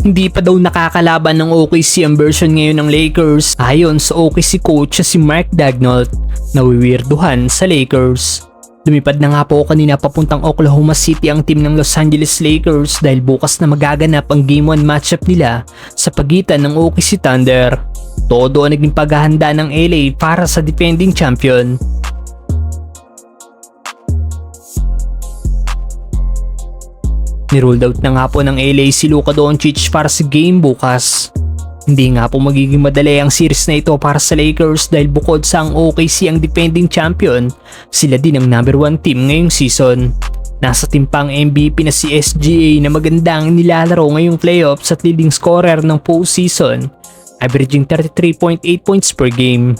Hindi pa daw nakakalaban ng OKC ang version ngayon ng Lakers ayon sa OKC coach si Mark Daigneault na wiwirduhan sa Lakers. Lumipad na nga po kanina papuntang Oklahoma City ang team ng Los Angeles Lakers dahil bukas na magaganap ang Game 1 matchup nila sa pagitan ng OKC Thunder. Todo ang naging paghahanda ng LA para sa defending champion. Ni-ruled out na nga po ng LA si Luka Doncic para sa game bukas. Hindi nga po magiging madali ang series na ito para sa Lakers dahil bukod sa ang OKC ang defending champion, sila din ang number 1 team ngayong season. Nasa timpang MVP na si SGA na magandang nilalaro ngayong playoffs at leading scorer ng postseason, averaging 33.8 points per game.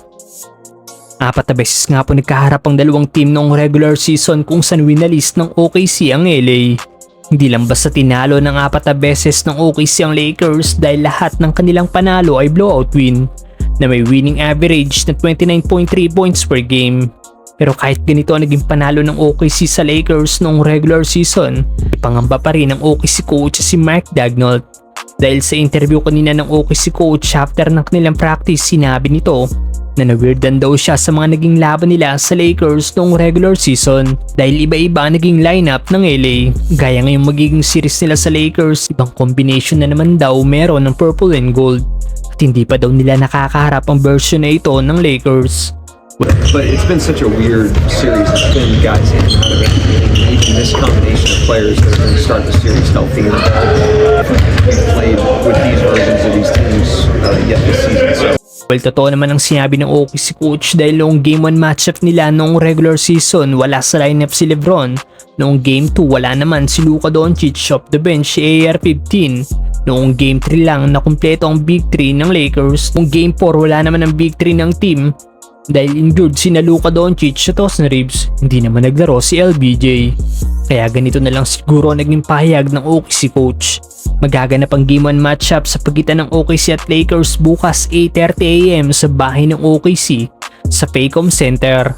4 na beses nga po nagkaharap ang dalawang team noong regular season kung saan winalis ng OKC ang LA. Hindi lang basta tinalo ng 4 na beses ng OKC ang Lakers dahil lahat ng kanilang panalo ay blowout win na may winning average na 29.3 points per game. Pero kahit ganito ang naging panalo ng OKC sa Lakers noong regular season, ipangamba pa rin ng OKC coach si Mark Daigneault. Dahil sa interview kanina ng OKC coach after ng kanilang practice, sinabi nito na na-weirdan daw siya sa mga naging laban nila sa Lakers noong regular season dahil iba-iba ang naging lineup ng LA. Gaya ngayong magiging series nila sa Lakers, ibang combination na naman daw meron ng purple and gold at hindi pa daw nila nakakaharap ang version na ito ng Lakers. But it's been such a weird series. It's been guys in and out of everything. Even this combination of players that are going to start the series healthy and we've played with these versions of these teams yet this season. So. Well, totoo naman ang sinabi ng OKC coach dahil noong Game 1 matchup nila noong regular season, wala sa lineup si LeBron. Noong Game 2, wala naman si Luka Doncic, off the bench si AR-15. Noong Game 3 lang nakumpleto ang Big 3 ng Lakers. Noong Game 4, wala naman ang Big 3 ng team dahil injured sina Luka Doncic at Austin Reeves. Hindi naman naglaro si LBJ. Kaya ganito na lang siguro naging pahayag ng OKC coach. Magaganap ang Game 1 matchup sa pagitan ng OKC at Lakers bukas 8:30 AM sa bahay ng OKC sa Paycom Center.